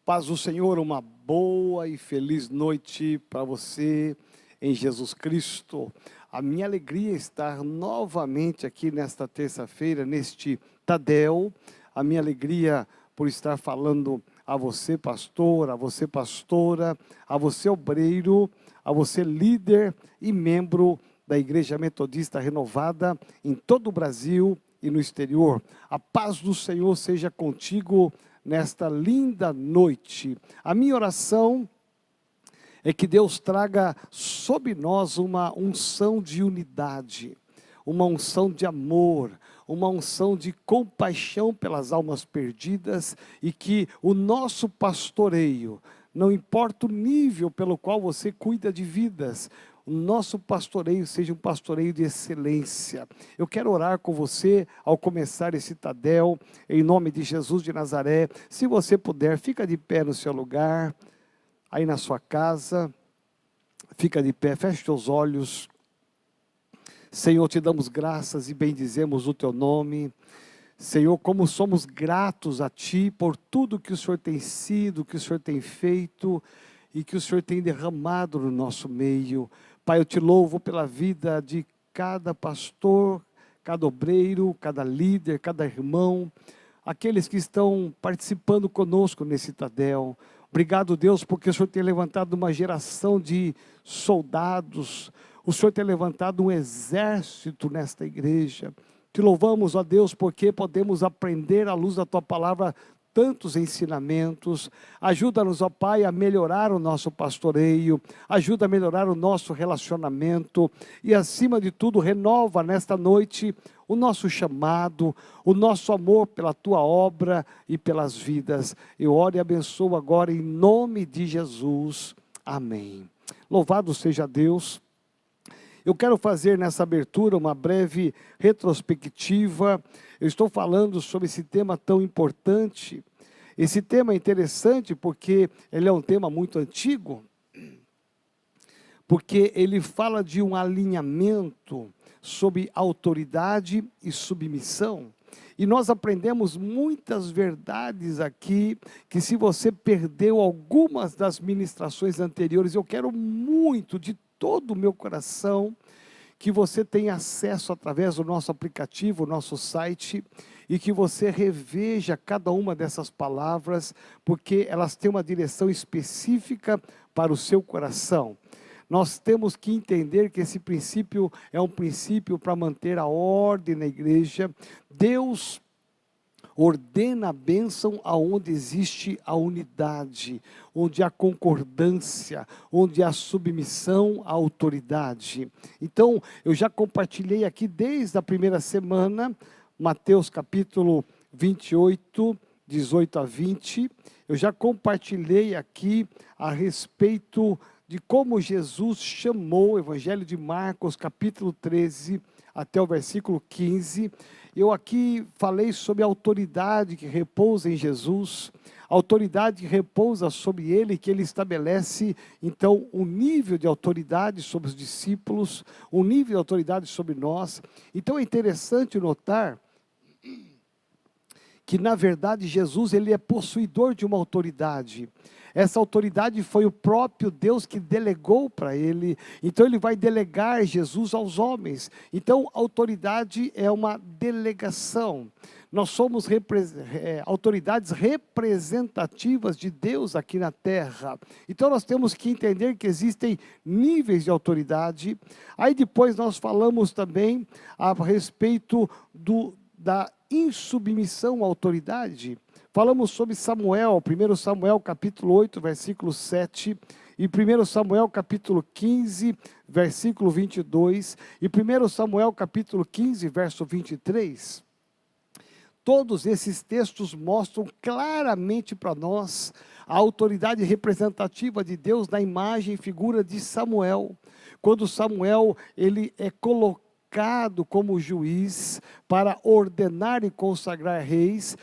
Paz do Senhor, uma boa e feliz noite para você em Jesus Cristo. A minha alegria é estar novamente aqui nesta terça-feira, neste Tadel. A minha alegria por estar falando a você, pastor, a você, pastora, a você, obreiro, a você, líder e membro da Igreja Metodista Renovada em todo o Brasil e no exterior. A paz do Senhor seja contigo nesta linda noite. A minha oração é que Deus traga sobre nós uma unção de unidade, uma unção de amor, uma unção de compaixão pelas almas perdidas, e que o nosso pastoreio, não importa o nível pelo qual você cuida de vidas, o nosso pastoreio seja um pastoreio de excelência. Eu quero orar com você ao começar esse Tadel, em nome de Jesus de Nazaré. Se você puder, fica de pé no seu lugar, aí na sua casa, fica de pé, feche seus olhos. Senhor, te damos graças e bendizemos o teu nome. Senhor, como somos gratos a Ti por tudo que o Senhor tem sido, que o Senhor tem feito e que o Senhor tem derramado no nosso meio. Pai, eu te louvo pela vida de cada pastor, cada obreiro, cada líder, cada irmão, aqueles que estão participando conosco nesse Tadel. Obrigado, Deus, porque o Senhor tem levantado uma geração de soldados, o Senhor tem levantado um exército nesta igreja. Te louvamos, ó Deus, porque podemos aprender à luz da Tua palavra tantos ensinamentos. Ajuda-nos, ó Pai, a melhorar o nosso pastoreio, ajuda a melhorar o nosso relacionamento e, acima de tudo, renova nesta noite o nosso chamado, o nosso amor pela Tua obra e pelas vidas. Eu oro e abençoo agora em nome de Jesus. Amém. Louvado seja Deus. Eu quero fazer nessa abertura uma breve retrospectiva. Eu estou falando sobre esse tema tão importante. Esse tema é interessante porque ele é um tema muito antigo, porque ele fala de um alinhamento sobre autoridade e submissão. E nós aprendemos muitas verdades aqui, que se você perdeu algumas das ministrações anteriores, eu quero muito, de todo o meu coração, que você tenha acesso através do nosso aplicativo, nosso site, e que você reveja cada uma dessas palavras, porque elas têm uma direção específica para o seu coração. Nós temos que entender que esse princípio é um princípio para manter a ordem na igreja. Deus ordena a bênção aonde existe a unidade, onde há concordância, onde há submissão à autoridade. Então, eu já compartilhei aqui desde a primeira semana, Mateus capítulo 28, 18 a 20. Eu já compartilhei aqui a respeito de como Jesus chamou, o Evangelho de Marcos, capítulo 13, até o versículo 15. Eu aqui falei sobre a autoridade que repousa em Jesus, a autoridade que repousa sobre Ele, que Ele estabelece, então, um nível de autoridade sobre os discípulos, um nível de autoridade sobre nós. Então, é interessante notar que, na verdade, Jesus, Ele é possuidor de uma autoridade. Essa autoridade foi o próprio Deus que delegou para Ele. Então Ele vai delegar Jesus aos homens. Então autoridade é uma delegação. Nós somos autoridades representativas de Deus aqui na terra. Então nós temos que entender que existem níveis de autoridade. Aí depois nós falamos também a respeito da insubmissão à autoridade. Falamos sobre Samuel, 1 Samuel capítulo 8, versículo 7, e 1 Samuel capítulo 15, versículo 22, e 1 Samuel capítulo 15, verso 23. Todos esses textos mostram claramente para nós a autoridade representativa de Deus na imagem e figura de Samuel. Quando Samuel, ele é colocado como juiz para ordenar e consagrar reis,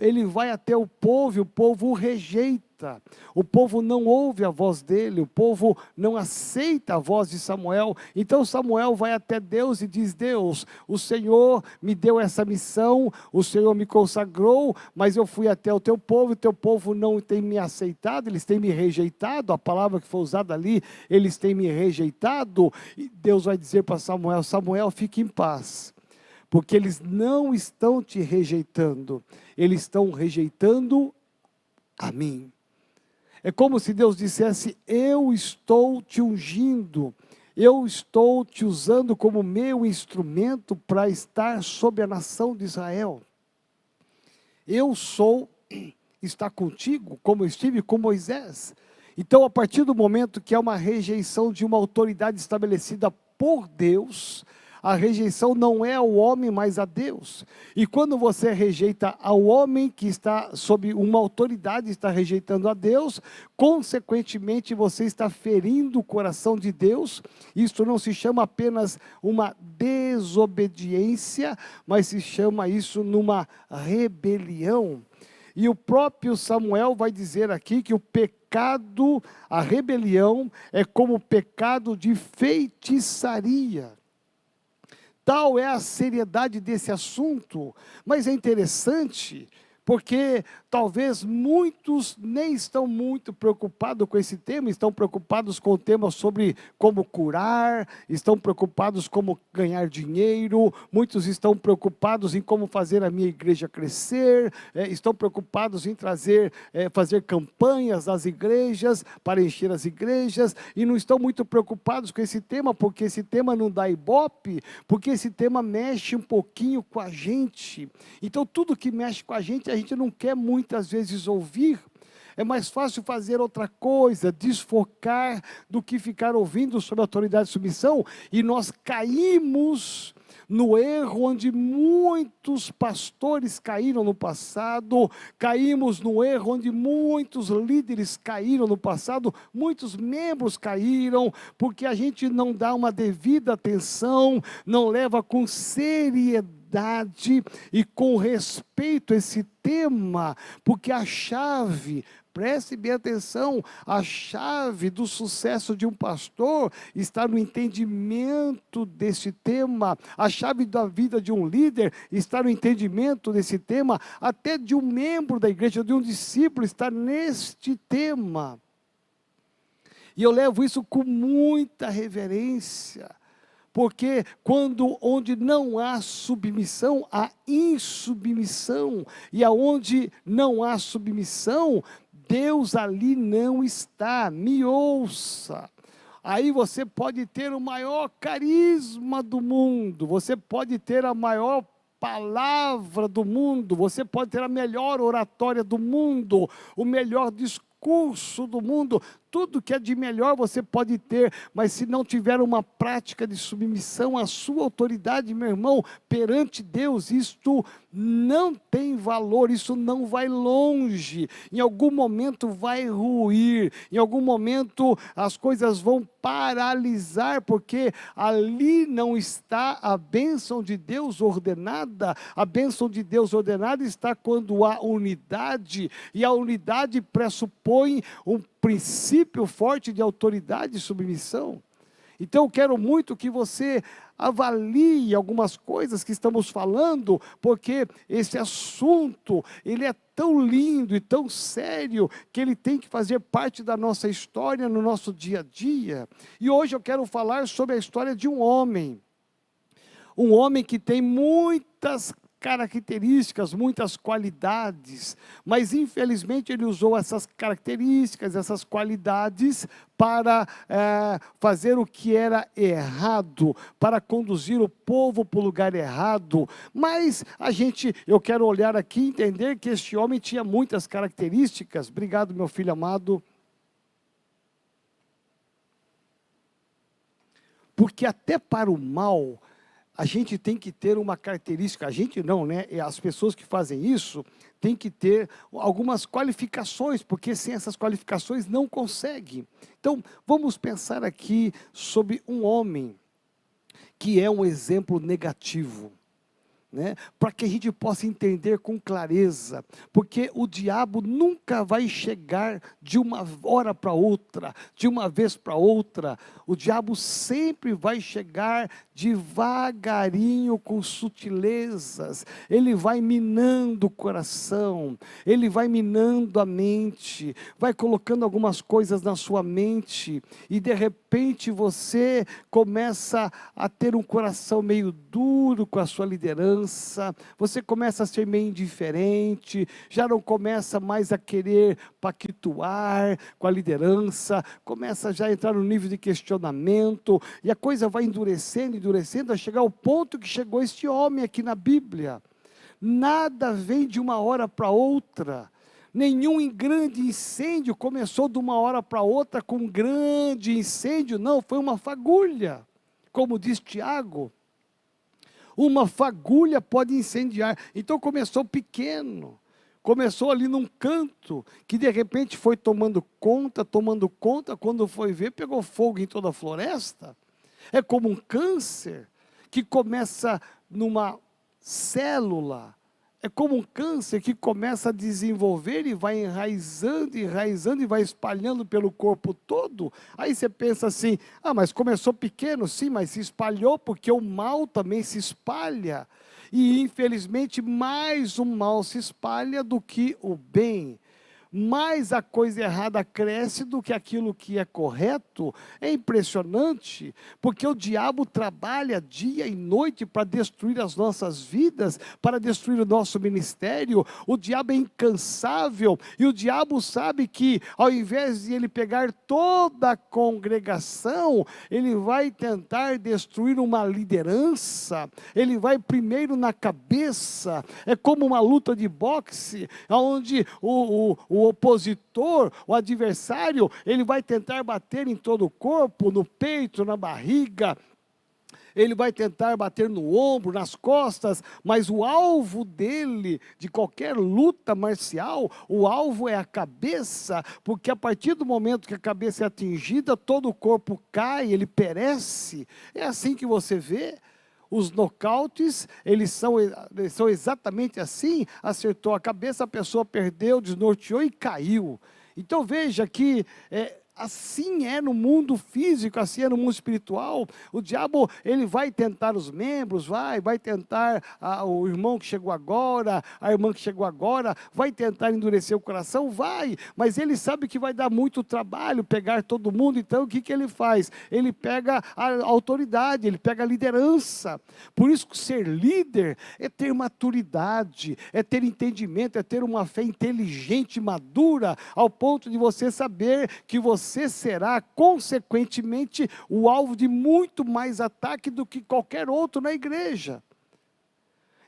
ele vai até o povo e o povo o rejeita. rejeita, o povo não ouve a voz dele, o povo não aceita a voz de Samuel. Então Samuel vai até Deus e diz: Deus, o Senhor me deu essa missão, o Senhor me consagrou, mas eu fui até o teu povo não tem me aceitado, eles têm me rejeitado, a palavra que foi usada ali, eles têm me rejeitado. E Deus vai dizer para Samuel: Samuel, fique em paz, porque eles não estão te rejeitando, eles estão rejeitando a mim. É como se Deus dissesse: eu estou te ungindo, eu estou te usando como meu instrumento para estar sobre a nação de Israel. Eu sou, está contigo, como eu estive com Moisés. Então, a partir do momento que há uma rejeição de uma autoridade estabelecida por Deus, a rejeição não é ao homem, mas a Deus. E quando você rejeita ao homem que está sob uma autoridade, está rejeitando a Deus, consequentemente você está ferindo o coração de Deus. Isso não se chama apenas uma desobediência, mas se chama isso numa rebelião. E o próprio Samuel vai dizer aqui que o pecado, a rebelião, é como o pecado de feitiçaria. Tal é a seriedade desse assunto, mas é interessante, porque talvez muitos nem estão muito preocupados com esse tema, estão preocupados com o tema sobre como curar, estão preocupados como ganhar dinheiro, muitos estão preocupados em como fazer a minha igreja crescer, estão preocupados em fazer campanhas nas igrejas, para encher as igrejas, e não estão muito preocupados com esse tema, porque esse tema não dá ibope, porque esse tema mexe um pouquinho com a gente. Então tudo que mexe com a gente não quer muitas vezes ouvir. É mais fácil fazer outra coisa, desfocar, do que ficar ouvindo sobre autoridade e submissão. E nós caímos no erro onde muitos pastores caíram no passado, caímos no erro onde muitos líderes caíram no passado, muitos membros caíram, porque a gente não dá uma devida atenção, não leva com seriedade e com respeito esse tema, porque a chave, preste bem atenção, a chave do sucesso de um pastor está no entendimento desse tema, a chave da vida de um líder está no entendimento desse tema, até de um membro da igreja, de um discípulo, está neste tema. E eu levo isso com muita reverência, porque onde não há submissão, há insubmissão, e aonde não há submissão, Deus ali não está. Me ouça. Aí você pode ter o maior carisma do mundo, você pode ter a maior palavra do mundo, você pode ter a melhor oratória do mundo, o melhor discurso do mundo, tudo que é de melhor você pode ter, mas se não tiver uma prática de submissão à sua autoridade, meu irmão, perante Deus, isto não tem valor, isso não vai longe, em algum momento vai ruir, em algum momento as coisas vão paralisar, porque ali não está a bênção de Deus ordenada. A bênção de Deus ordenada está quando há unidade, e a unidade pressupõe um princípio forte de autoridade e submissão. Então eu quero muito que você avalie algumas coisas que estamos falando, porque esse assunto, ele é tão lindo e tão sério, que ele tem que fazer parte da nossa história, no nosso dia a dia. E hoje eu quero falar sobre a história de um homem que tem muitas características, muitas qualidades, mas infelizmente ele usou essas características, essas qualidades para fazer o que era errado, para conduzir o povo para o lugar errado. Mas eu quero olhar aqui e entender que este homem tinha muitas características. Obrigado, meu filho amado. Porque até para o mal, a gente tem que ter uma característica, a gente não, né? As pessoas que fazem isso têm que ter algumas qualificações, porque sem essas qualificações não conseguem. Então, vamos pensar aqui sobre um homem que é um exemplo negativo. né, para que a gente possa entender com clareza, porque o diabo nunca vai chegar de uma hora para outra, de uma vez para outra. O diabo sempre vai chegar devagarinho, com sutilezas. Ele vai minando o coração, ele vai minando a mente, vai colocando algumas coisas na sua mente, e de repente você começa a ter um coração meio duro com a sua liderança, você começa a ser meio indiferente, já não começa mais a querer pactuar com a liderança, começa já a entrar no nível de questionamento, e a coisa vai endurecendo, endurecendo, a chegar ao ponto que chegou este homem aqui na Bíblia. Nada vem de uma hora para outra. Nenhum grande incêndio começou de uma hora para outra com um grande incêndio, não, foi uma fagulha, como diz Tiago. Uma fagulha pode incendiar. Então começou pequeno, começou ali num canto, que de repente foi tomando conta, quando foi ver, pegou fogo em toda a floresta. É como um câncer, que começa numa célula, é como um câncer que começa a desenvolver e vai enraizando, enraizando e vai espalhando pelo corpo todo. Aí você pensa assim, mas começou pequeno, sim, mas se espalhou porque o mal também se espalha. E infelizmente mais o mal se espalha do que o bem. Mais a coisa errada cresce do que aquilo que é correto. É impressionante, porque o diabo trabalha dia e noite para destruir as nossas vidas, para destruir o nosso ministério. O diabo é incansável, e o diabo sabe que ao invés de ele pegar toda a congregação, ele vai tentar destruir uma liderança, ele vai primeiro na cabeça. É como uma luta de boxe, onde o opositor, o adversário, ele vai tentar bater em todo o corpo, no peito, na barriga, ele vai tentar bater no ombro, nas costas, mas o alvo dele, de qualquer luta marcial, o alvo é a cabeça, porque a partir do momento que a cabeça é atingida, todo o corpo cai, ele perece. É assim que você vê. Os nocautes, eles são exatamente assim, acertou a cabeça, a pessoa perdeu, desnorteou e caiu. Então veja que assim é no mundo físico, assim é no mundo espiritual. O diabo, ele vai tentar os membros, vai tentar o irmão que chegou agora, a irmã que chegou agora, vai tentar endurecer o coração, mas ele sabe que vai dar muito trabalho pegar todo mundo. Então o que ele faz? Ele pega a autoridade, ele pega a liderança. Por isso que ser líder é ter maturidade, é ter entendimento, é ter uma fé inteligente, madura, ao ponto de você saber que você será, consequentemente, o alvo de muito mais ataque do que qualquer outro na igreja.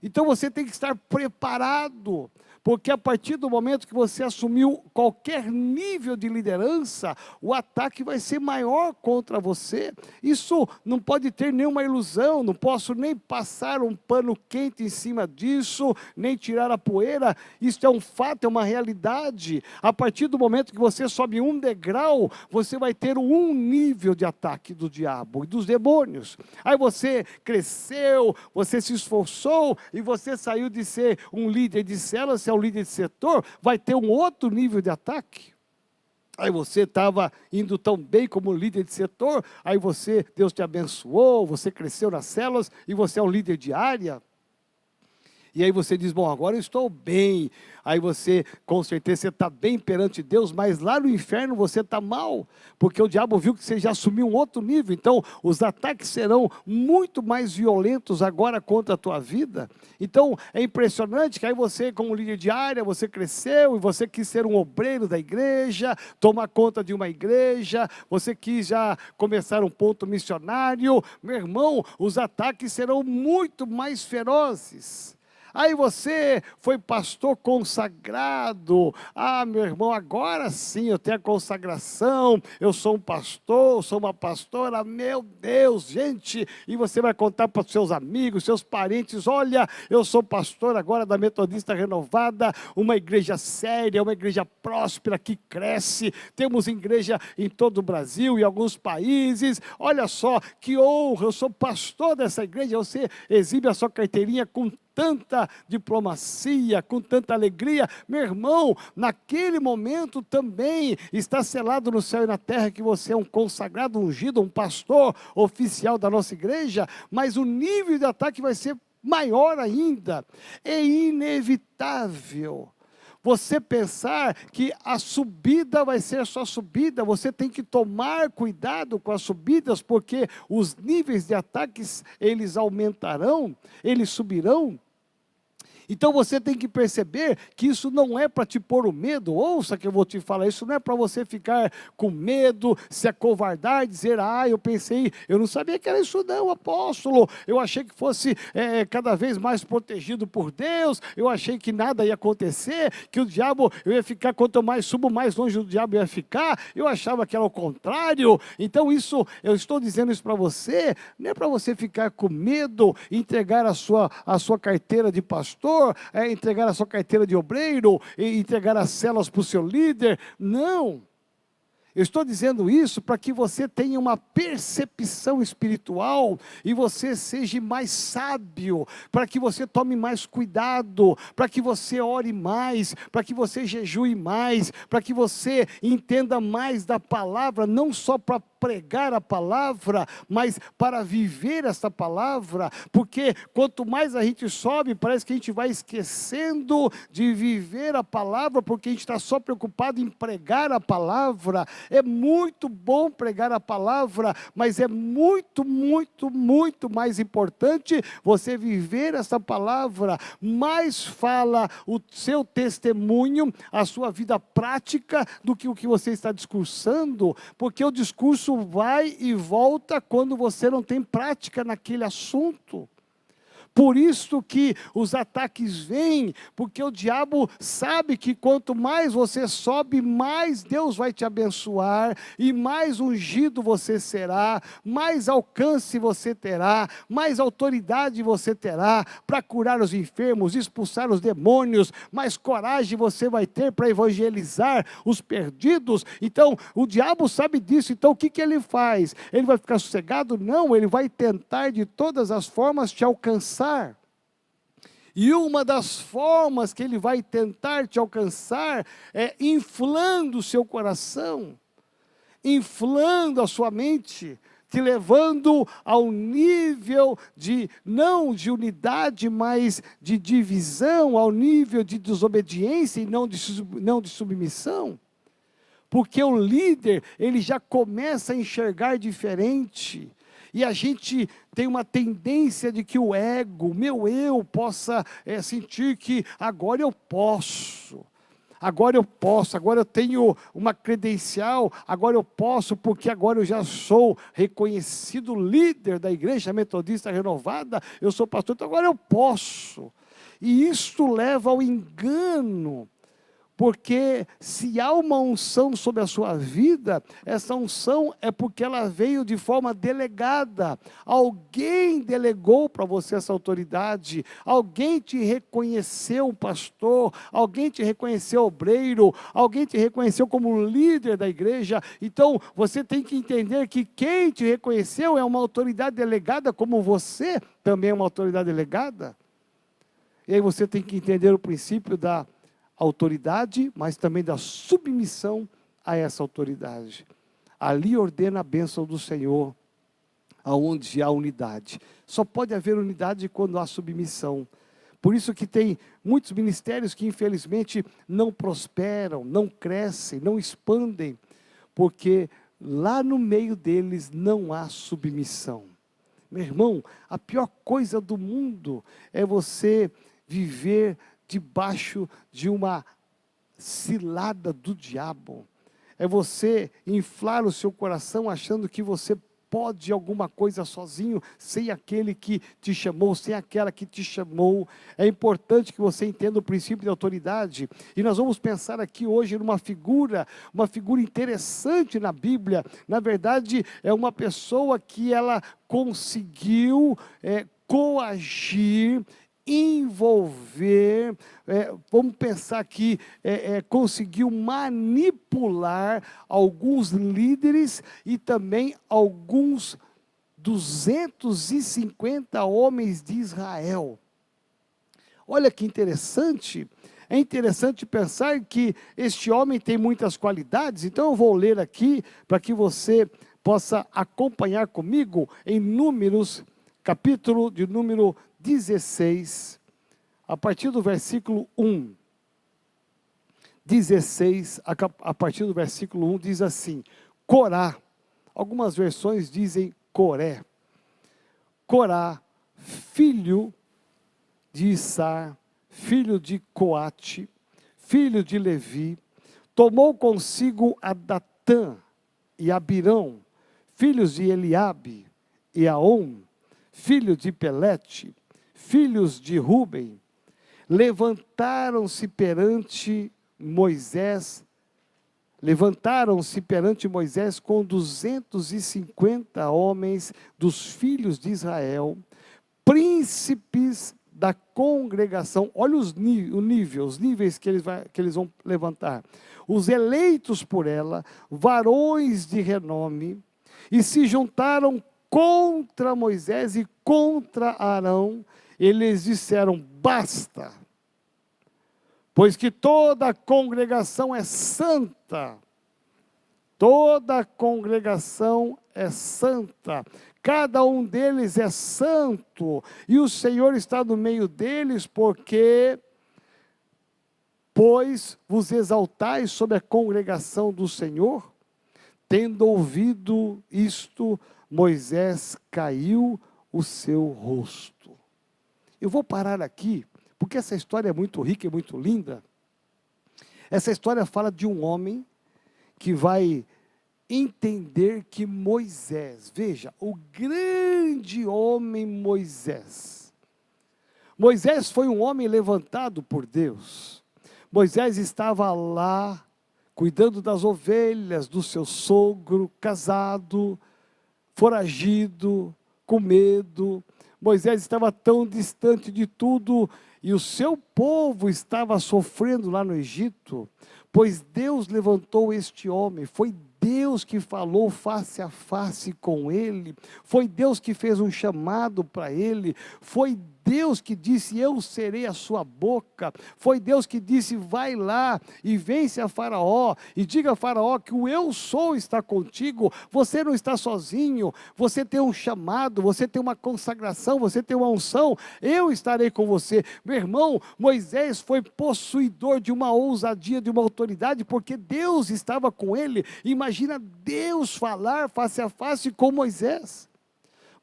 Então você tem que estar preparado, porque a partir do momento que você assumiu qualquer nível de liderança, o ataque vai ser maior contra você. Isso não pode ter nenhuma ilusão, não posso nem passar um pano quente em cima disso, nem tirar a poeira. Isso é um fato, é uma realidade. A partir do momento que você sobe um degrau, você vai ter um nível de ataque do diabo e dos demônios. Aí você cresceu, você se esforçou, e você saiu de ser um líder de célula, se é um líder de setor, vai ter um outro nível de ataque. Aí você estava indo tão bem como líder de setor, aí Deus te abençoou, você cresceu nas células, e você é um líder de área. E aí você diz, bom, agora eu estou bem. Aí você, com certeza, você está bem perante Deus, mas lá no inferno você está mal, porque o diabo viu que você já assumiu um outro nível. Então, os ataques serão muito mais violentos agora contra a tua vida. Então, é impressionante que aí você, como líder de área, você cresceu, e você quis ser um obreiro da igreja, tomar conta de uma igreja, você quis já começar um ponto missionário. Meu irmão, os ataques serão muito mais ferozes. Aí você foi pastor consagrado. Meu irmão, agora sim eu tenho a consagração, eu sou um pastor, eu sou uma pastora, meu Deus, gente. E você vai contar para os seus amigos, seus parentes, olha, eu sou pastor agora da Metodista Renovada, uma igreja séria, uma igreja próspera que cresce. Temos igreja em todo o Brasil e alguns países. Olha só, que honra, eu sou pastor dessa igreja. Você exibe a sua carteirinha com tanta diplomacia, com tanta alegria. Meu irmão, naquele momento também está selado no céu e na terra que você é um consagrado, ungido, um pastor oficial da nossa igreja, mas o nível de ataque vai ser maior ainda. É inevitável você pensar que a subida vai ser só subida. Você tem que tomar cuidado com as subidas, porque os níveis de ataques, eles aumentarão, eles subirão. Então você tem que perceber que isso não é para te pôr o medo. Ouça que eu vou te falar, isso não é para você ficar com medo, se acovardar, dizer, eu pensei, eu não sabia que era isso não, apóstolo, eu achei que fosse cada vez mais protegido por Deus, eu achei que nada ia acontecer, que o diabo, eu ia ficar, quanto mais subo, mais longe do diabo ia ficar, eu achava que era o contrário. Então isso, eu estou dizendo isso para você, não é para você ficar com medo, entregar a sua carteira de pastor, entregar a sua carteira de obreiro, entregar as celas para o seu líder. Não. Eu estou dizendo isso para que você tenha uma percepção espiritual e você seja mais sábio, para que você tome mais cuidado, para que você ore mais, para que você jejue mais, para que você entenda mais da palavra, não só para pregar a palavra, mas para viver essa palavra, porque quanto mais a gente sobe, parece que a gente vai esquecendo de viver a palavra, porque a gente está só preocupado em pregar a palavra. É muito bom pregar a palavra, mas é muito, muito, muito mais importante você viver essa palavra. Mais fala o seu testemunho, a sua vida prática, do que o que você está discursando, porque o discurso vai e volta quando você não tem prática naquele assunto. Por isso que os ataques vêm, porque o diabo sabe que quanto mais você sobe, mais Deus vai te abençoar, e mais ungido você será, mais alcance você terá, mais autoridade você terá para curar os enfermos, expulsar os demônios, mais coragem você vai ter para evangelizar os perdidos. Então, o diabo sabe disso, então o que ele faz? Ele vai ficar sossegado? Não, ele vai tentar de todas as formas te alcançar. E uma das formas que ele vai tentar te alcançar é inflando o seu coração, inflando a sua mente, te levando ao nível de, não de unidade, mas de divisão, ao nível de desobediência e não de submissão. Porque o líder, ele já começa a enxergar diferente. E a gente tem uma tendência de que o ego, o meu eu, possa sentir que agora eu posso, agora eu tenho uma credencial, agora eu posso, porque agora eu já sou reconhecido líder da Igreja Metodista Renovada, eu sou pastor, então agora eu posso. E isto leva ao engano. Porque se há uma unção sobre a sua vida, essa unção é porque ela veio de forma delegada. Alguém delegou para você essa autoridade, alguém te reconheceu pastor, alguém te reconheceu obreiro, alguém te reconheceu como líder da igreja. Então, você tem que entender que quem te reconheceu é uma autoridade delegada, como você também é uma autoridade delegada. E aí você tem que entender o princípio da autoridade, mas também da submissão a essa autoridade. Ali ordena a bênção do Senhor, aonde há unidade. Só pode haver unidade quando há submissão. Por isso que tem muitos ministérios que infelizmente não prosperam, não crescem, não expandem, porque lá no meio deles não há submissão. Meu irmão, a pior coisa do mundo é você viver debaixo de uma cilada do diabo. É você inflar o seu coração achando que você pode alguma coisa sozinho, sem aquele que te chamou, sem aquela que te chamou. É importante que você entenda o princípio de autoridade. E nós vamos pensar aqui hoje numa figura, uma figura interessante na Bíblia. Na verdade, é uma pessoa que ela conseguiu coagir, envolver, vamos pensar aqui, conseguiu manipular alguns líderes e também alguns 250 homens de Israel. Olha que interessante. É interessante pensar que este homem tem muitas qualidades. Então eu vou ler aqui para que você possa acompanhar comigo em Números, capítulo de número 16, a partir do versículo 1. 16, a partir do versículo 1, diz assim: Corá, algumas versões dizem Coré. Corá, filho de Issar, filho de Coate, filho de Levi, tomou consigo a Datã e Abirão, filhos de Eliabe, e Aon, filho de Pelete, filhos de Ruben. Levantaram-se perante Moisés com 250 homens dos filhos de Israel, príncipes da congregação. Olha os níveis que eles vão levantar. Os eleitos por ela, varões de renome, e se juntaram contra Moisés e contra Arão. Eles disseram: basta, pois que toda a congregação é santa. Toda a congregação é santa. Cada um deles é santo. E o Senhor está no meio deles, pois vos exaltais sobre a congregação do Senhor. Tendo ouvido isto, Moisés caiu o seu rosto. Eu vou parar aqui, porque essa história é muito rica e muito linda. Essa história fala de um homem que vai entender que Moisés, veja, o grande homem Moisés. Moisés foi um homem levantado por Deus. Moisés estava lá, cuidando das ovelhas do seu sogro, casado, foragido, com medo. Moisés estava tão distante de tudo, e o seu povo estava sofrendo lá no Egito, pois Deus levantou este homem. Foi Deus que falou face a face com ele, foi Deus que fez um chamado para ele, foi Deus que disse: eu serei a sua boca, foi Deus que disse: vai lá e vence a Faraó, e diga a Faraó que o eu sou está contigo. Você não está sozinho, você tem um chamado, você tem uma consagração, você tem uma unção, eu estarei com você. Meu irmão, Moisés foi possuidor de uma ousadia, de uma autoridade, porque Deus estava com ele. Imagina Deus falar face a face com Moisés.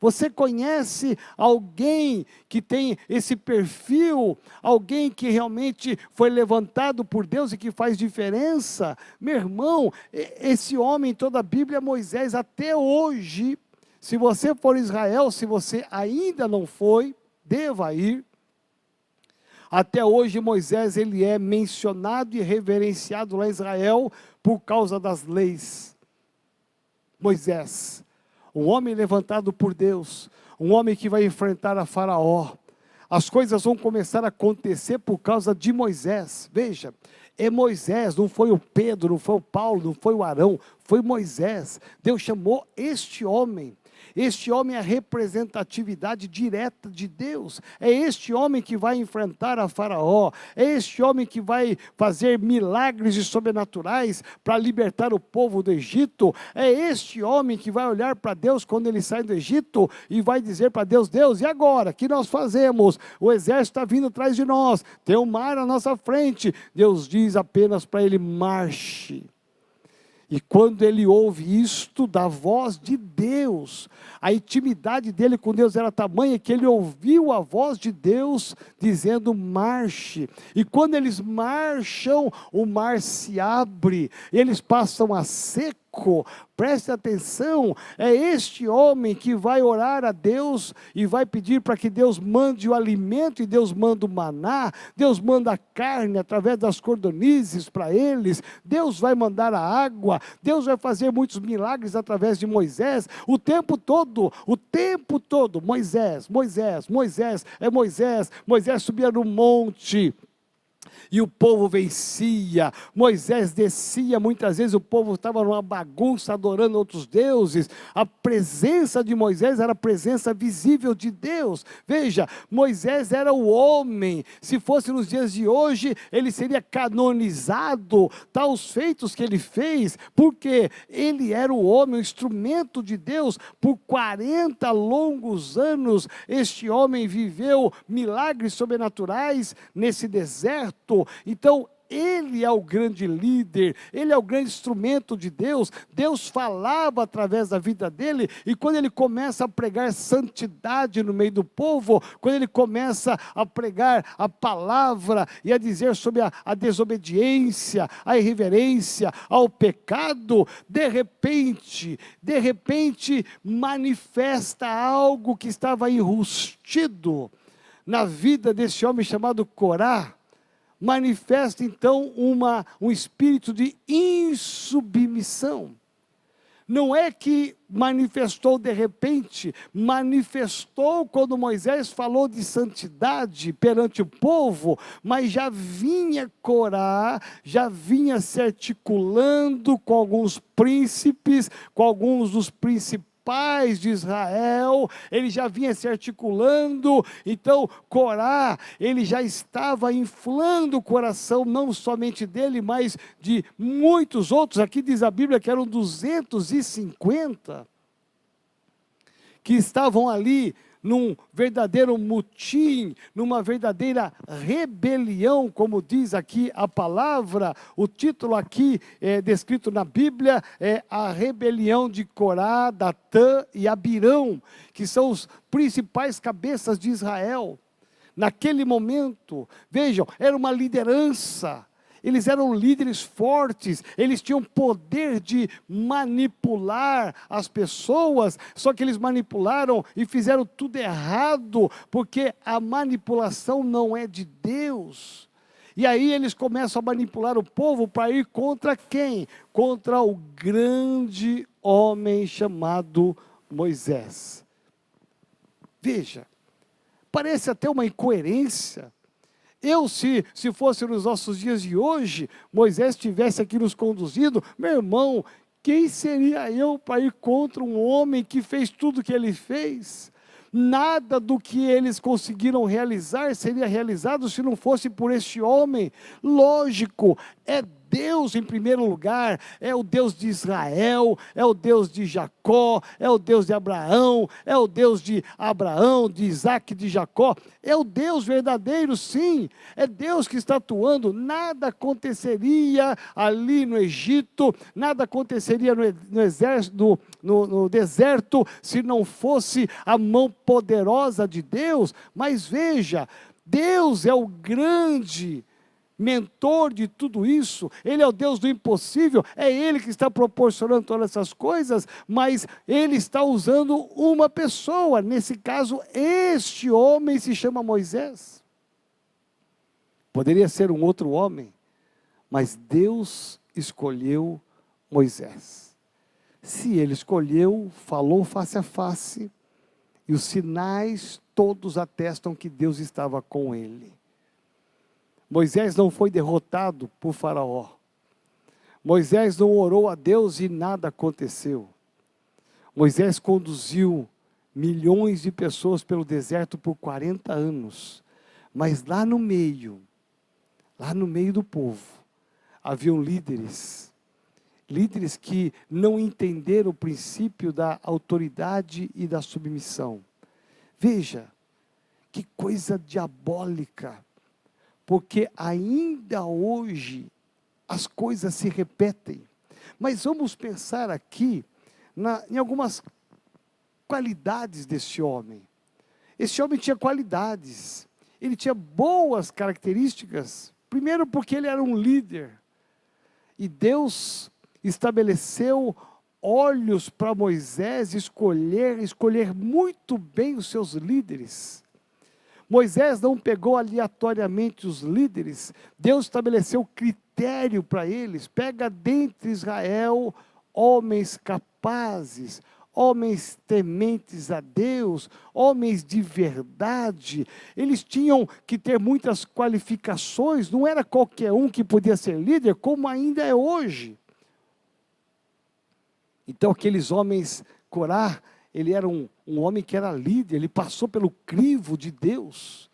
Você conhece alguém que tem esse perfil, alguém que realmente foi levantado por Deus e que faz diferença? Meu irmão, esse homem em toda a Bíblia, Moisés, até hoje, se você for Israel, se você ainda não foi, deva ir. Até hoje Moisés, ele é mencionado e reverenciado lá em Israel por causa das leis. Moisés, um homem levantado por Deus, um homem que vai enfrentar a Faraó. As coisas vão começar a acontecer por causa de Moisés. Veja, é Moisés, não foi o Pedro, não foi o Paulo, não foi o Arão, foi Moisés. Deus chamou este homem. Este homem é a representatividade direta de Deus. É este homem que vai enfrentar a Faraó. É este homem que vai fazer milagres e sobrenaturais para libertar o povo do Egito. É este homem que vai olhar para Deus quando ele sai do Egito e vai dizer para Deus: Deus, e agora? O que nós fazemos? O exército está vindo atrás de nós. Tem um mar à nossa frente. Deus diz apenas para ele: marche. E quando ele ouve isto da voz de Deus, a intimidade dele com Deus era tamanha que ele ouviu a voz de Deus dizendo: marche. E quando eles marcham, o mar se abre, eles passam a seco. Preste atenção, é este homem que vai orar a Deus e vai pedir para que Deus mande o alimento, e Deus manda o maná, Deus manda a carne através das cordonizes para eles, Deus vai mandar a água, Deus vai fazer muitos milagres através de Moisés, o tempo todo, Moisés, Moisés subia no monte. e o povo vencia. Moisés descia, muitas vezes o povo estava numa bagunça, adorando outros deuses. A presença de Moisés era a presença visível de Deus. Veja, Moisés era o homem. Se fosse nos dias de hoje, ele seria canonizado, tal os feitos que ele fez, porque ele era o homem, o instrumento de Deus. Por 40 longos anos, este homem viveu milagres sobrenaturais nesse deserto. Então, ele é o grande líder, ele é o grande instrumento de Deus. Deus falava através da vida dele, e quando ele começa a pregar santidade no meio do povo, quando ele começa a pregar a palavra e a dizer sobre a desobediência, a irreverência, ao pecado, de repente manifesta algo que estava enrustido na vida desse homem chamado Corá. Manifesta então um espírito de insubmissão. Não é que manifestou de repente, manifestou quando Moisés falou de santidade perante o povo, mas já vinha Corá, já vinha se articulando com alguns príncipes, com alguns dos principais de Israel, ele já vinha se articulando. Então Corá, ele já estava inflando o coração, não somente dele, mas de muitos outros. Aqui diz a Bíblia que eram 250, que estavam ali num verdadeiro mutim, numa verdadeira rebelião, como diz aqui a palavra. O título aqui descrito na Bíblia é a rebelião de Corá, Datã e Abirão, que são os principais cabeças de Israel. Naquele momento, vejam, era uma liderança. Eles eram líderes fortes, eles tinham poder de manipular as pessoas, só que eles manipularam e fizeram tudo errado, porque a manipulação não é de Deus. E aí eles começam a manipular o povo para ir contra quem? Contra o grande homem chamado Moisés. Veja, parece até uma incoerência. Se fosse nos nossos dias de hoje, Moisés tivesse aqui nos conduzido, meu irmão, quem seria eu para ir contra um homem que fez tudo o que ele fez? Nada do que eles conseguiram realizar seria realizado se não fosse por este homem. Lógico, é Deus em primeiro lugar, é o Deus de Israel, é o Deus de Jacó, é o Deus de Abraão, é o Deus de Isaac, de Jacó, é o Deus verdadeiro, sim, é Deus que está atuando. Nada aconteceria ali no Egito, nada aconteceria no deserto, se não fosse a mão poderosa de Deus. Mas veja, Deus é o grande mentor de tudo isso, Ele é o Deus do impossível, é Ele que está proporcionando todas essas coisas, mas Ele está usando uma pessoa. Nesse caso, este homem se chama Moisés. Poderia ser um outro homem, mas Deus escolheu Moisés. Se Ele escolheu, falou face a face, e os sinais todos atestam que Deus estava com ele. Moisés não foi derrotado por Faraó. Moisés não orou a Deus e nada aconteceu. Moisés conduziu milhões de pessoas pelo deserto por 40 anos. Mas lá no meio do povo, haviam líderes que não entenderam o princípio da autoridade e da submissão. Veja, que coisa diabólica. Porque ainda hoje as coisas se repetem. Mas vamos pensar aqui em algumas qualidades desse homem. Esse homem tinha qualidades, ele tinha boas características. Primeiro porque ele era um líder. E Deus estabeleceu olhos para Moisés escolher muito bem os seus líderes. Moisés não pegou aleatoriamente os líderes, Deus estabeleceu critério para eles. Pega dentre Israel homens capazes, homens tementes a Deus, homens de verdade. Eles tinham que ter muitas qualificações, não era qualquer um que podia ser líder, como ainda é hoje. Então aqueles homens, Corá, ele era um homem que era líder, ele passou pelo crivo de Deus.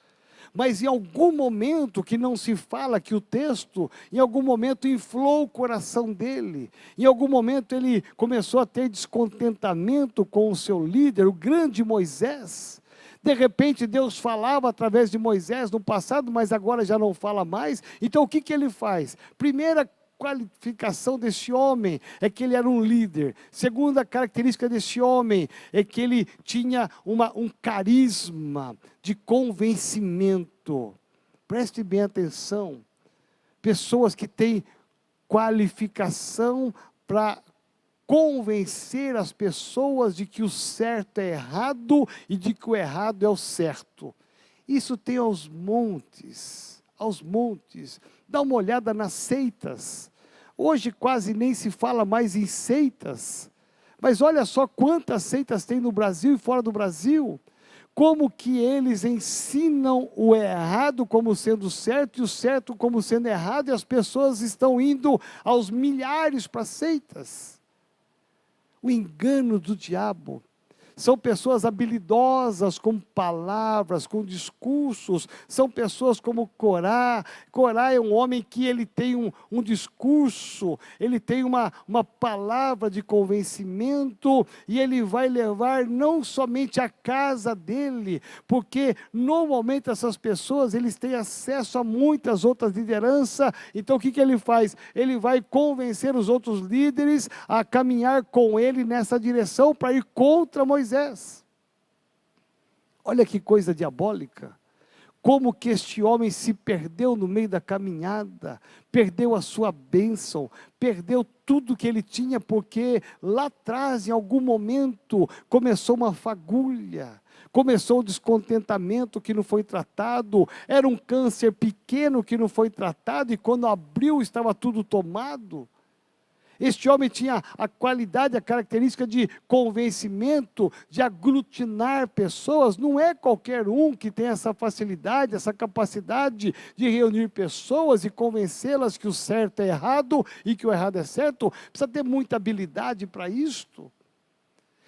Mas em algum momento, que não se fala que o texto, em algum momento inflou o coração dele. Em algum momento ele começou a ter descontentamento com o seu líder, o grande Moisés. De repente Deus falava através de Moisés no passado, mas agora já não fala mais. Então o que ele faz? Primeira qualificação desse homem é que ele era um líder. Segunda característica desse homem é que ele tinha um carisma de convencimento. Preste bem atenção. Pessoas que têm qualificação para convencer as pessoas de que o certo é errado e de que o errado é o certo. Isso tem aos montes, aos montes. Dá uma olhada nas seitas. Hoje quase nem se fala mais em seitas. Mas olha só quantas seitas tem no Brasil e fora do Brasil. Como que eles ensinam o errado como sendo certo e o certo como sendo errado. E as pessoas estão indo aos milhares para seitas. O engano do diabo. São pessoas habilidosas com palavras, com discursos. São pessoas como Corá. Corá é um homem que ele tem um discurso, ele tem uma palavra de convencimento, e ele vai levar não somente a casa dele, porque normalmente essas pessoas, eles têm acesso a muitas outras lideranças. Então o que ele faz? Ele vai convencer os outros líderes a caminhar com ele nessa direção para ir contra Moisés. Olha que coisa diabólica. Como que este homem se perdeu no meio da caminhada, perdeu a sua bênção, perdeu tudo que ele tinha, porque lá atrás, em algum momento, começou uma fagulha, começou o descontentamento que não foi tratado, era um câncer pequeno que não foi tratado, e quando abriu estava tudo tomado. Este homem tinha a qualidade, a característica de convencimento, de aglutinar pessoas. Não é qualquer um que tem essa facilidade, essa capacidade de reunir pessoas e convencê-las que o certo é errado e que o errado é certo. Precisa ter muita habilidade para isto.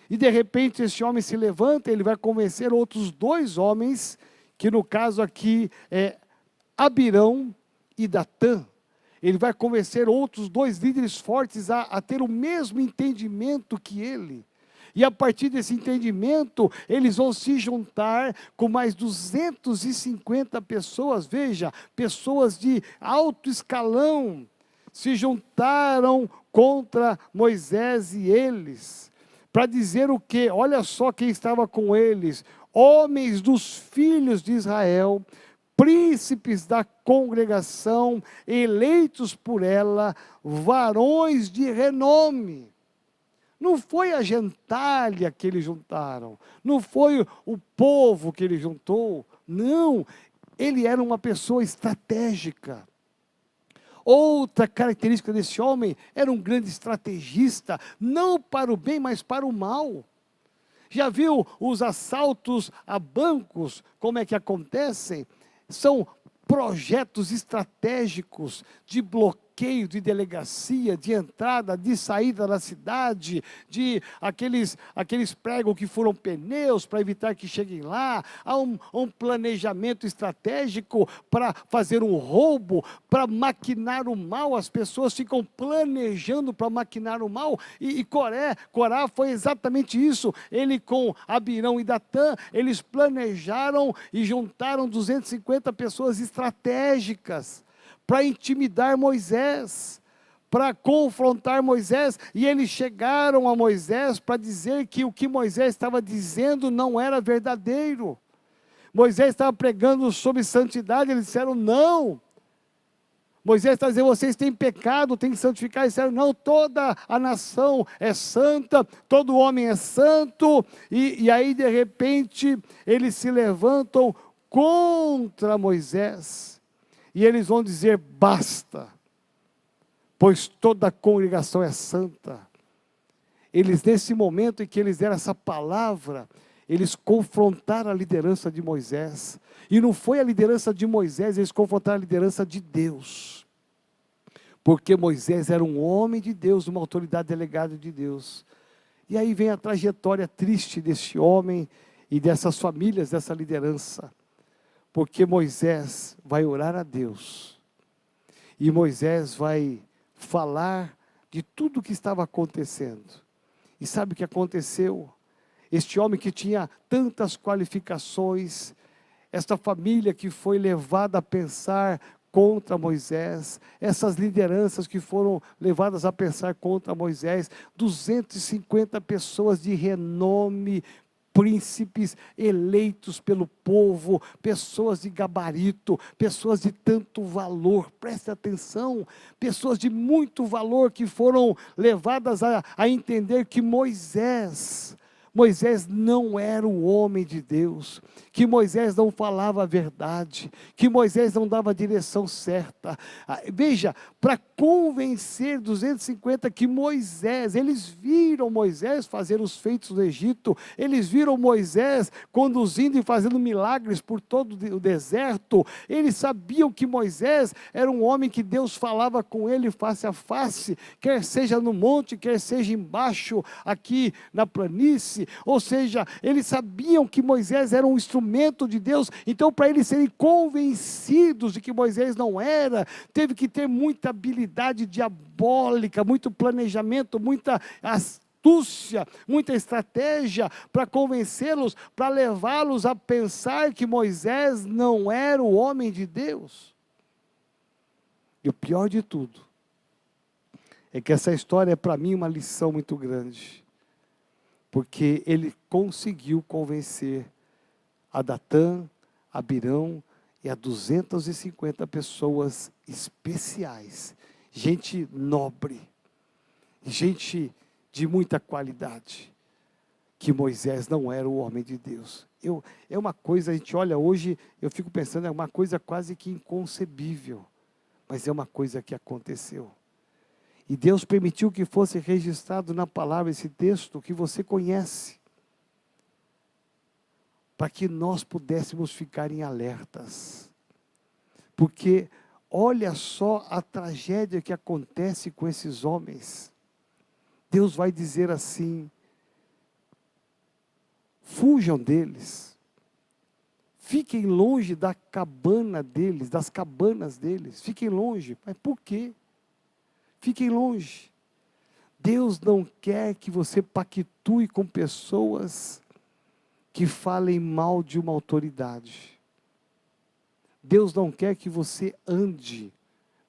E de repente esse homem se levanta, ele vai convencer outros dois homens, que no caso aqui é Abirão e Datã. Ele vai convencer outros dois líderes fortes a ter o mesmo entendimento que ele. E a partir desse entendimento, eles vão se juntar com mais 250 pessoas. Veja, pessoas de alto escalão se juntaram contra Moisés e eles. Para dizer o quê? Olha só quem estava com eles. Homens dos filhos de Israel, príncipes da congregação, eleitos por ela, varões de renome. Não foi a gentalha que eles juntaram, não foi o povo que ele juntou, não, ele era uma pessoa estratégica. Outra característica desse homem, era um grande estrategista, não para o bem, mas para o mal. Já viu os assaltos a bancos, como é que acontecem? São projetos estratégicos de bloqueio de delegacia, de entrada, de saída da cidade, de aqueles pregos que furam pneus para evitar que cheguem lá. Há um planejamento estratégico para fazer um roubo, para maquinar o mal. As pessoas ficam planejando para maquinar o mal. E Corá foi exatamente isso. Ele com Abirão e Datã, eles planejaram e juntaram 250 pessoas estratégicas para intimidar Moisés, para confrontar Moisés, e eles chegaram a Moisés para dizer que o que Moisés estava dizendo não era verdadeiro. Moisés estava pregando sobre santidade, eles disseram não. Moisés está dizendo, vocês têm pecado, têm que santificar. Eles disseram, não, toda a nação é santa, todo homem é santo. E aí de repente eles se levantam contra Moisés. E eles vão dizer, basta, pois toda a congregação é santa. eles nesse momento em que eles deram essa palavra, eles confrontaram a liderança de Moisés. E não foi a liderança de Moisés, eles confrontaram a liderança de Deus. Porque Moisés era um homem de Deus, uma autoridade delegada de Deus. E aí vem a trajetória triste deste homem e dessas famílias, dessa liderança. Porque Moisés vai orar a Deus. E Moisés vai falar de tudo o que estava acontecendo. E sabe o que aconteceu? Este homem que tinha tantas qualificações, esta família que foi levada a pensar contra Moisés, essas lideranças que foram levadas a pensar contra Moisés, 250 pessoas de renome, príncipes eleitos pelo povo, pessoas de gabarito, pessoas de tanto valor, preste atenção, pessoas de muito valor que foram levadas a entender que Moisés não era o homem de Deus, que Moisés não falava a verdade, que Moisés não dava a direção certa. Veja, para convencer 250 que Moisés, eles viram Moisés fazer os feitos do Egito, eles viram Moisés conduzindo e fazendo milagres por todo o deserto, eles sabiam que Moisés era um homem que Deus falava com ele face a face, quer seja no monte, quer seja embaixo, aqui na planície. Ou seja, eles sabiam que Moisés era um instrumento de Deus, então para eles serem convencidos de que Moisés não era, teve que ter muita habilidade diabólica, muito planejamento, muita astúcia, muita estratégia para convencê-los, para levá-los a pensar que Moisés não era o homem de Deus. E o pior de tudo, é que essa história é para mim uma lição muito grande. Porque ele conseguiu convencer a Datã, a Abirão e a 250 pessoas especiais, gente nobre, gente de muita qualidade, que Moisés não era o homem de Deus. É uma coisa, a gente olha hoje, eu fico pensando, é uma coisa quase que inconcebível, mas é uma coisa que aconteceu. E Deus permitiu que fosse registrado na palavra esse texto que você conhece, para que nós pudéssemos ficar em alertas. Porque olha só a tragédia que acontece com esses homens. Deus vai dizer assim: fujam deles, fiquem longe da cabana deles, das cabanas deles, fiquem longe. Mas por quê? Fiquem longe. Deus não quer que você pactue com pessoas que falem mal de uma autoridade. Deus não quer que você ande,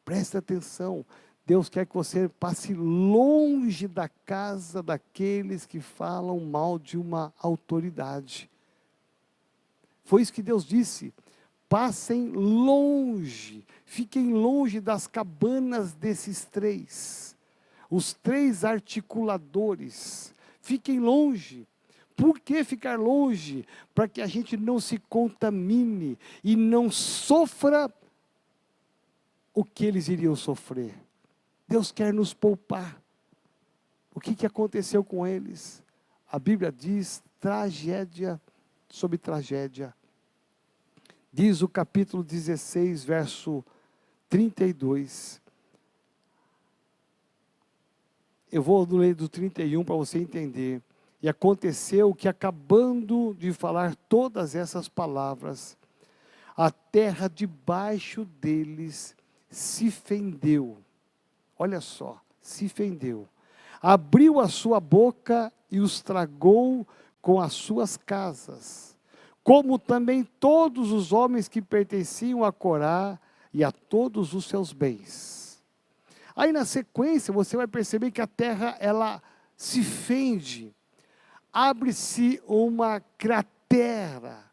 preste atenção, Deus quer que você passe longe da casa daqueles que falam mal de uma autoridade. Foi isso que Deus disse. Passem longe, fiquem longe das cabanas desses três, os três articuladores, fiquem longe. Por que ficar longe? Para que a gente não se contamine e não sofra o que eles iriam sofrer. Deus quer nos poupar. O que aconteceu com eles? A Bíblia diz tragédia sobre tragédia. Diz o capítulo 16, verso 32. Eu vou ler do 31 para você entender. E aconteceu que, acabando de falar todas essas palavras, a terra debaixo deles se fendeu. Olha só, se fendeu. Abriu a sua boca e os tragou com as suas casas, como também todos os homens que pertenciam a Corá e a todos os seus bens. Aí na sequência você vai perceber que a terra ela se fende, abre-se uma cratera,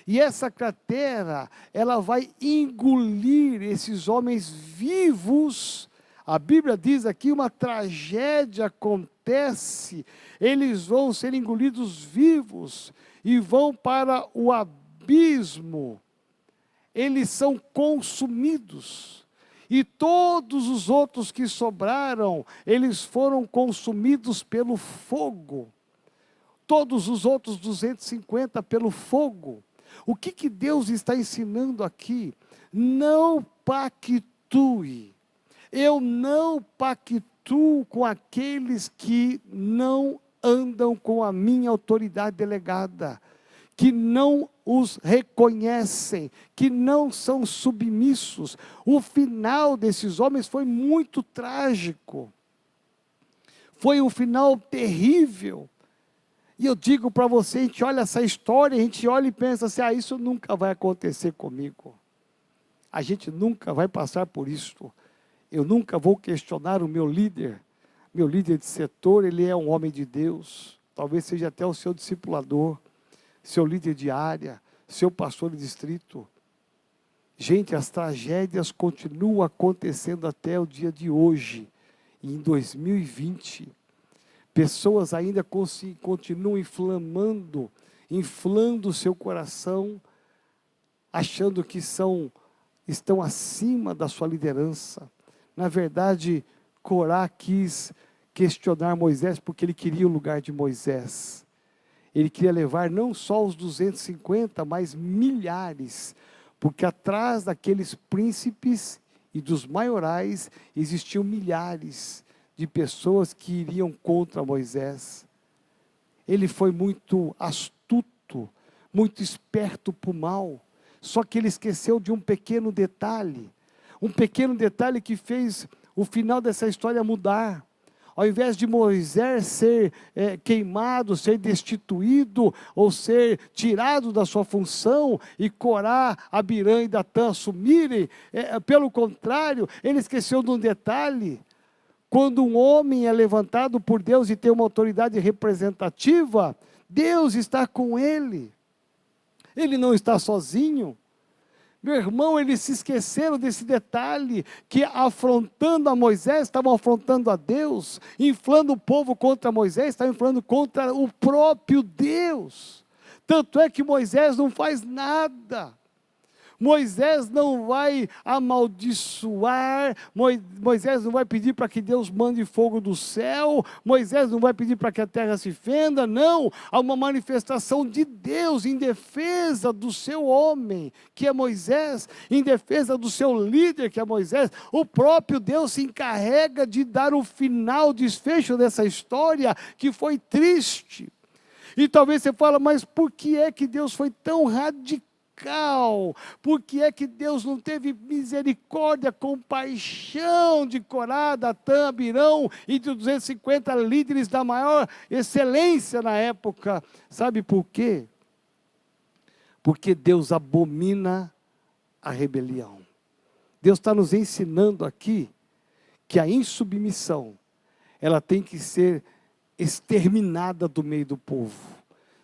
e essa cratera ela vai engolir esses homens vivos. A Bíblia diz aqui uma tragédia acontece, eles vão ser engolidos vivos e vão para o abismo, eles são consumidos. E todos os outros que sobraram, eles foram consumidos pelo fogo. Todos os outros 250 pelo fogo. O que Deus está ensinando aqui? Não pactue. Eu não pactuo com aqueles que não andam com a minha autoridade delegada, que não os reconhecem, que não são submissos. O final desses homens foi muito trágico. Foi um final terrível. E eu digo para você, a gente olha essa história, a gente olha e pensa assim, isso nunca vai acontecer comigo. A gente nunca vai passar por isso. Eu nunca vou questionar o meu líder de setor, ele é um homem de Deus, talvez seja até o seu discipulador, seu líder de área, seu pastor de distrito. Gente, as tragédias continuam acontecendo até o dia de hoje, em 2020. Pessoas ainda continuam inflando o seu coração, achando que estão acima da sua liderança. Na verdade, Corá quis questionar Moisés porque ele queria o lugar de Moisés. Ele queria levar não só os 250, mas milhares, porque atrás daqueles príncipes e dos maiorais existiam milhares de pessoas que iriam contra Moisés. Ele foi muito astuto, muito esperto para o mal, só que ele esqueceu de um pequeno detalhe que fez o final dessa história mudar. Ao invés de Moisés ser queimado, ser destituído, ou ser tirado da sua função, e Corá, Abirã e Datã assumirem, pelo contrário, ele esqueceu de um detalhe. Quando um homem é levantado por Deus e tem uma autoridade representativa, Deus está com ele. Ele não está sozinho. Meu irmão, eles se esqueceram desse detalhe, que afrontando a Moisés, estavam afrontando a Deus, inflando o povo contra Moisés, estavam inflando contra o próprio Deus. Tanto é que Moisés não faz nada. Moisés não vai amaldiçoar, Moisés não vai pedir para que Deus mande fogo do céu, Moisés não vai pedir para que a terra se fenda, não. Há uma manifestação de Deus em defesa do seu homem, que é Moisés, em defesa do seu líder, que é Moisés. O próprio Deus se encarrega de dar o final, o desfecho dessa história, que foi triste. E talvez você fale, mas por que é que Deus foi tão radical? Por que é que Deus não teve misericórdia, compaixão de Corá, Datã, Abirão e de 250 líderes da maior excelência na época? Sabe por quê? Porque Deus abomina a rebelião. Deus está nos ensinando aqui que a insubmissão, ela tem que ser exterminada do meio do povo.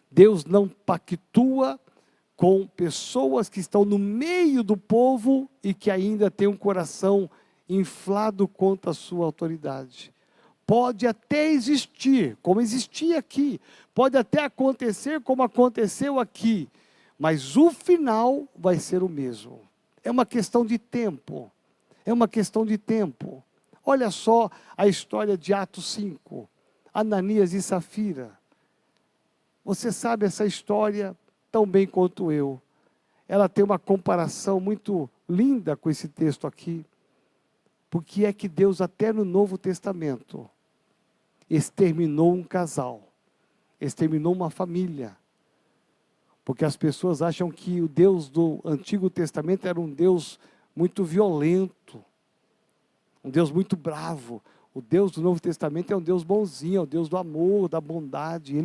Deus não pactua com pessoas que estão no meio do povo e que ainda têm um coração inflado contra a sua autoridade. Pode até existir, como existia aqui, pode até acontecer como aconteceu aqui, mas o final vai ser o mesmo. É uma questão de tempo, Olha só a história de Atos 5, Ananias e Safira. Você sabe essa história tão bem quanto eu. Ela tem uma comparação muito linda com esse texto aqui, porque é que Deus até no Novo Testamento exterminou um casal, exterminou uma família, porque as pessoas acham que o Deus do Antigo Testamento era um Deus muito violento, um Deus muito bravo. O Deus do Novo Testamento é um Deus bonzinho, é o Deus do amor, da bondade.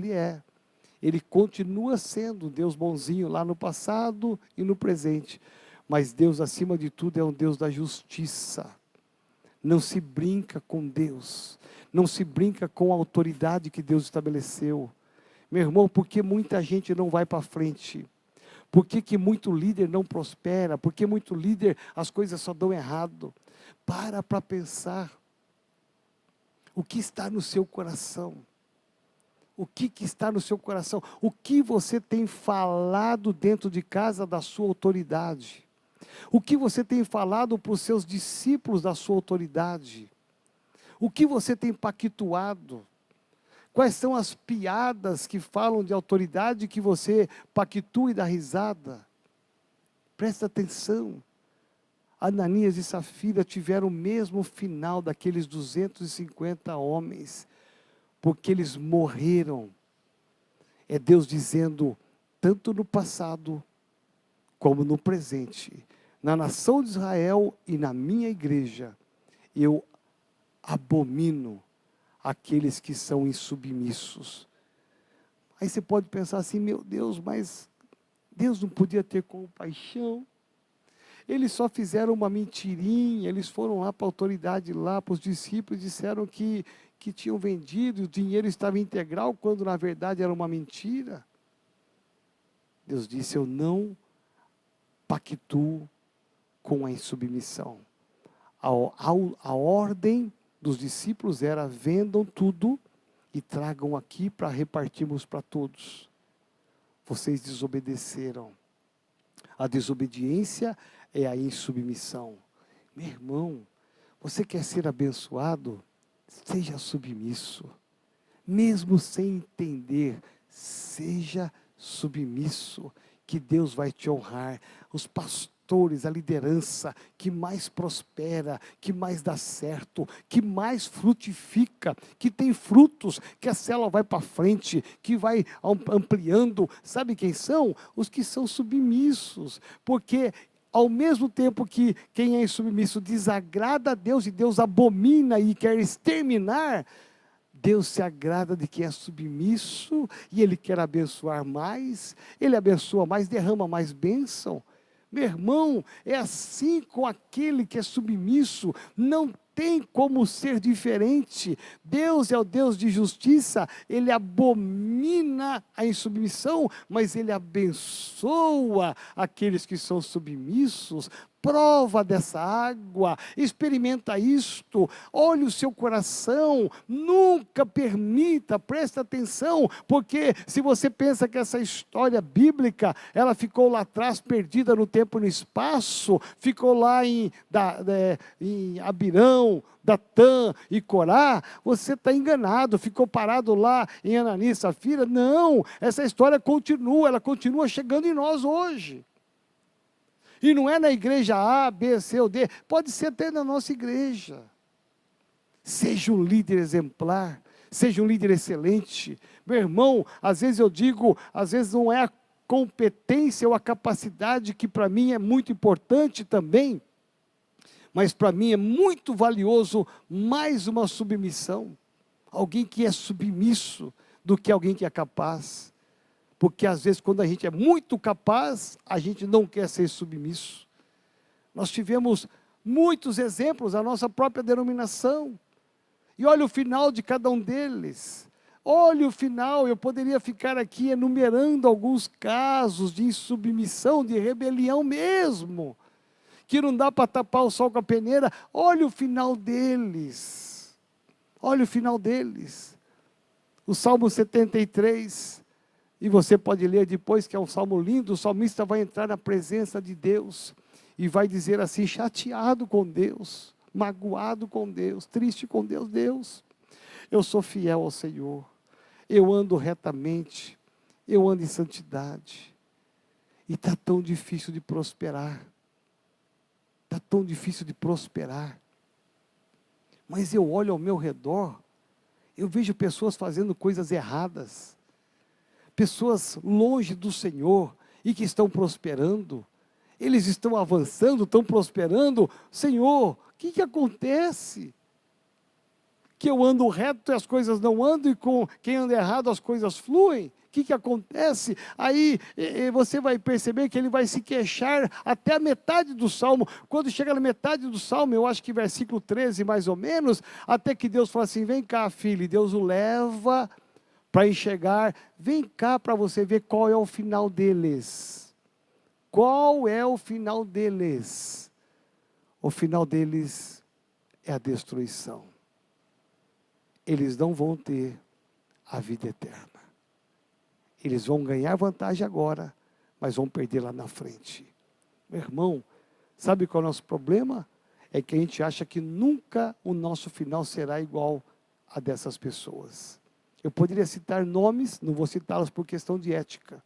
Ele continua sendo um Deus bonzinho lá no passado e no presente. Mas Deus, acima de tudo, é um Deus da justiça. Não se brinca com Deus. Não se brinca com a autoridade que Deus estabeleceu. Meu irmão, por que muita gente não vai para frente? Por que muito líder não prospera? Por que muito líder as coisas só dão errado? Para pensar. O que está no seu coração? O que está no seu coração? O que você tem falado dentro de casa da sua autoridade? O que você tem falado para os seus discípulos da sua autoridade? O que você tem pactuado? Quais são as piadas que falam de autoridade que você pactua e dá risada? Presta atenção. Ananias e Safira tiveram o mesmo final daqueles 250 homens, porque eles morreram. É Deus dizendo, tanto no passado, como no presente, na nação de Israel e na minha igreja, eu abomino aqueles que são insubmissos. Aí você pode pensar assim, meu Deus, mas Deus não podia ter compaixão? Eles só fizeram uma mentirinha, eles foram lá para a autoridade, lá para os discípulos, disseram que tinham vendido, o dinheiro estava integral, quando na verdade era uma mentira. Deus disse, eu não pactuo com a insubmissão. A ordem dos discípulos era, vendam tudo e tragam aqui para repartirmos para todos. Vocês desobedeceram. A desobediência é a insubmissão. Meu irmão, você quer ser abençoado? Seja submisso. Mesmo sem entender, seja submisso, que Deus vai te honrar. Os pastores, a liderança que mais prospera, que mais dá certo, que mais frutifica, que tem frutos, que a célula vai para frente, que vai ampliando. Sabe quem são? Os que são submissos, porque ao mesmo tempo que quem é insubmisso desagrada a Deus e Deus abomina e quer exterminar, Deus se agrada de quem é submisso e Ele quer abençoar mais, Ele abençoa mais, derrama mais bênção. Meu irmão, é assim com aquele que é submisso, não tem como ser diferente. Deus é o Deus de justiça, Ele abomina a insubmissão, mas Ele abençoa aqueles que são submissos. Prova dessa água, experimenta isto, olhe o seu coração, nunca permita, presta atenção, porque se você pensa que essa história bíblica, ela ficou lá atrás, perdida no tempo e no espaço, ficou lá em Abirão, Datã e Corá, você está enganado, ficou parado lá em Ananias e Safira. Não, essa história continua, ela continua chegando em nós hoje. E não é na igreja A, B, C ou D, pode ser até na nossa igreja. Seja um líder exemplar, seja um líder excelente. Meu irmão, às vezes eu digo, às vezes não é a competência ou a capacidade que para mim é muito importante também, mas para mim é muito valioso mais uma submissão. Alguém que é submisso do que alguém que é capaz. Porque às vezes quando a gente é muito capaz, a gente não quer ser submisso. Nós tivemos muitos exemplos na nossa própria denominação. E olha o final de cada um deles. Olha o final, eu poderia ficar aqui enumerando alguns casos de insubmissão, de rebelião mesmo. Que não dá para tapar o sol com a peneira. Olha o final deles. Olha o final deles. O Salmo 73... E você pode ler depois, que é um salmo lindo, o salmista vai entrar na presença de Deus e vai dizer assim, chateado com Deus, magoado com Deus, triste com Deus. Deus, eu sou fiel ao Senhor, eu ando retamente, eu ando em santidade, e está tão difícil de prosperar, está tão difícil de prosperar, mas eu olho ao meu redor, eu vejo pessoas fazendo coisas erradas, pessoas longe do Senhor e que estão prosperando, eles estão avançando, estão prosperando. Senhor, o que acontece? Que eu ando reto e as coisas não andam, e com quem anda errado as coisas fluem? O que acontece? Aí você vai perceber que ele vai se queixar até a metade do salmo. Quando chega na metade do salmo, eu acho que versículo 13 mais ou menos, até que Deus fala assim, vem cá filho, e Deus o leva para enxergar, vem cá para você ver qual é o final deles. Qual é o final deles? O final deles é a destruição. Eles não vão ter a vida eterna. Eles vão ganhar vantagem agora, mas vão perder lá na frente. Meu irmão, Sabe qual é o nosso problema? É que a gente acha que nunca o nosso final será igual a dessas pessoas. Eu poderia citar nomes, não vou citá-los por questão de ética.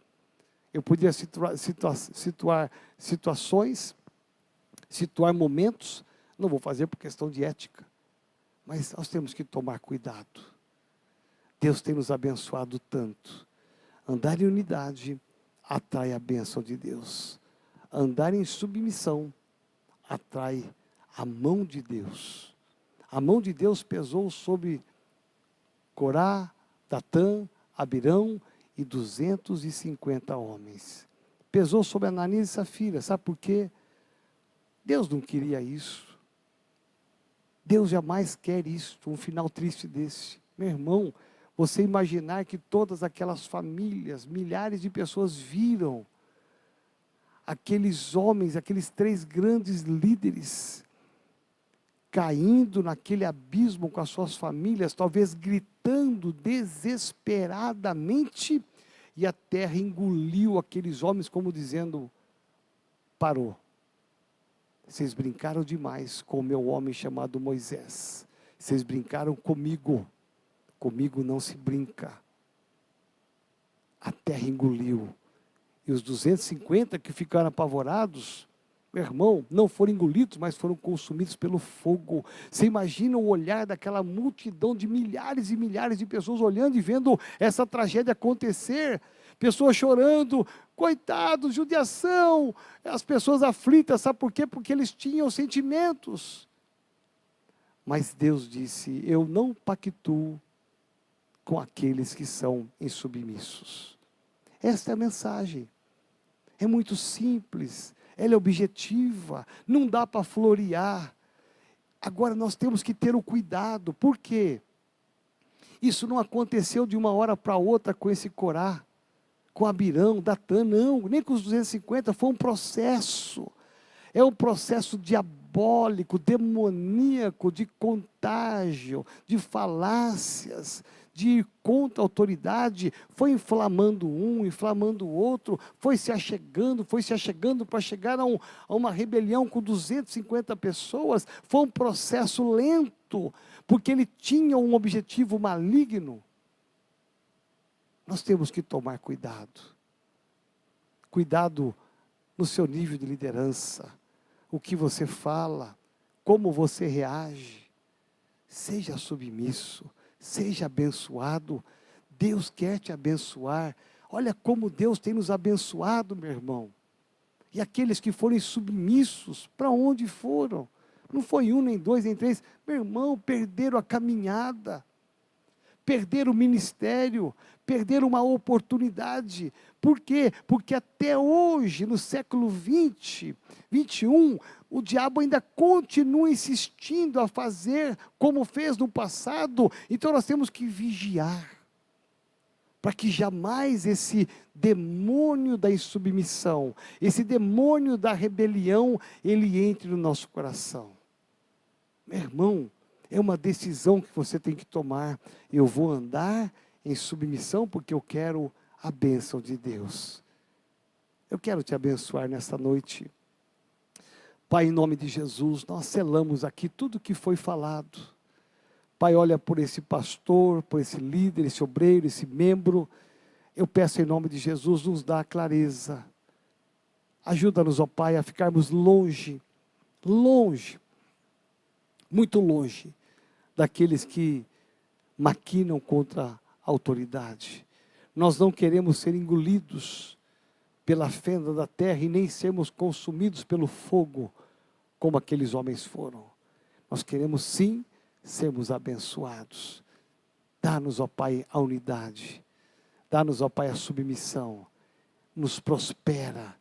Eu poderia situar situações, situar momentos, não vou fazer por questão de ética. Mas nós temos que tomar cuidado. Deus tem nos abençoado tanto. Andar em unidade atrai a bênção de Deus. Andar em submissão atrai a mão de Deus. A mão de Deus pesou sobre Corá, Datã, Abirão e 250 homens. Pesou sobre Ananias e Safira. Sabe por quê? Deus não queria isso. Deus jamais quer isso, um final triste desse. Meu irmão, você imaginar que todas aquelas famílias, milhares de pessoas viram aqueles homens, aqueles 3 grandes líderes, caindo naquele abismo com as suas famílias, talvez gritando desesperadamente, e a terra engoliu aqueles homens como dizendo, parou. Vocês brincaram demais com o meu homem chamado Moisés. Vocês brincaram comigo. Comigo não se brinca. A terra engoliu. E os 250 que ficaram apavorados, meu irmão, não foram engolidos, mas foram consumidos pelo fogo. Você imagina o olhar daquela multidão de milhares e milhares de pessoas olhando e vendo essa tragédia acontecer. Pessoas chorando, coitados, judiação, as pessoas aflitas, sabe por quê? Porque eles tinham sentimentos. Mas Deus disse, eu não pactuo com aqueles que são insubmissos. Esta é a mensagem. É muito simples, ela é objetiva, não dá para florear. Agora nós temos que ter o cuidado, por quê? Isso não aconteceu de uma hora para outra com esse Corá, com Abirão, Datã, não, nem com os 250, foi um processo. É um processo diabólico, demoníaco, de contágio, de falácias, de ir contra a autoridade, foi inflamando um, inflamando o outro, foi se achegando para chegar a uma rebelião com 250 pessoas. Foi um processo lento, porque ele tinha um objetivo maligno. Nós temos que tomar cuidado. Cuidado no seu nível de liderança. O que você fala, como você reage. Seja submisso, seja abençoado. Deus quer te abençoar. Olha como Deus tem nos abençoado, meu irmão. E aqueles que forem submissos, para onde foram? Não foi 1, nem 2, nem 3. Meu irmão, perderam a caminhada. Perderam o ministério, perderam uma oportunidade. Por quê? Porque até hoje, no século 20, 21, o diabo ainda continua insistindo a fazer como fez no passado. Então nós temos que vigiar, para que jamais esse demônio da insubmissão, esse demônio da rebelião, ele entre no nosso coração. Meu irmão, é uma decisão que você tem que tomar. Eu vou andar em submissão porque eu quero a bênção de Deus. Eu quero te abençoar nesta noite. Pai, em nome de Jesus, nós selamos aqui tudo que foi falado. Pai, olha por esse pastor, por esse líder, esse obreiro, esse membro. Eu peço em nome de Jesus, nos dá clareza. Ajuda-nos, ó Pai, a ficarmos longe, muito longe daqueles que maquinam contra a autoridade. Nós não queremos ser engolidos pela fenda da terra e nem sermos consumidos pelo fogo, como aqueles homens foram. Nós queremos sim sermos abençoados. Dá-nos, ó Pai, a unidade. Dá-nos, ó Pai, a submissão. Nos prospera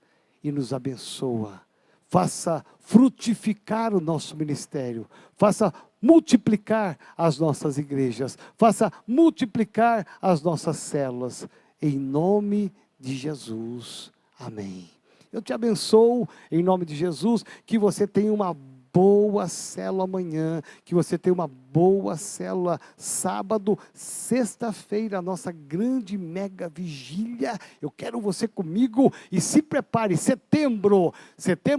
e nos abençoa. Faça frutificar o nosso ministério. Faça multiplicar as nossas igrejas. Faça multiplicar as nossas células. Em nome de Jesus. Amém. Eu te abençoo em nome de Jesus, que você tenha uma boa célula amanhã, que você tenha uma boa célula sábado, sexta-feira, a nossa grande mega vigília. Eu quero você comigo e se prepare, setembro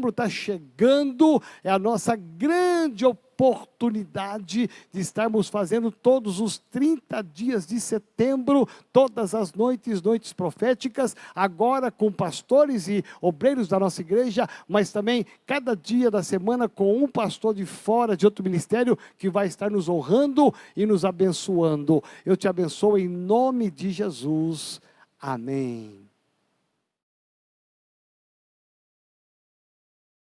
está chegando, é a nossa grande oportunidade de estarmos fazendo todos os 30 dias de setembro, todas as noites proféticas, agora com pastores e obreiros da nossa igreja, mas também cada dia da semana com um pastor de fora, de outro ministério, que vai estar nos honrando e nos abençoando. Eu te abençoo em nome de Jesus. Amém.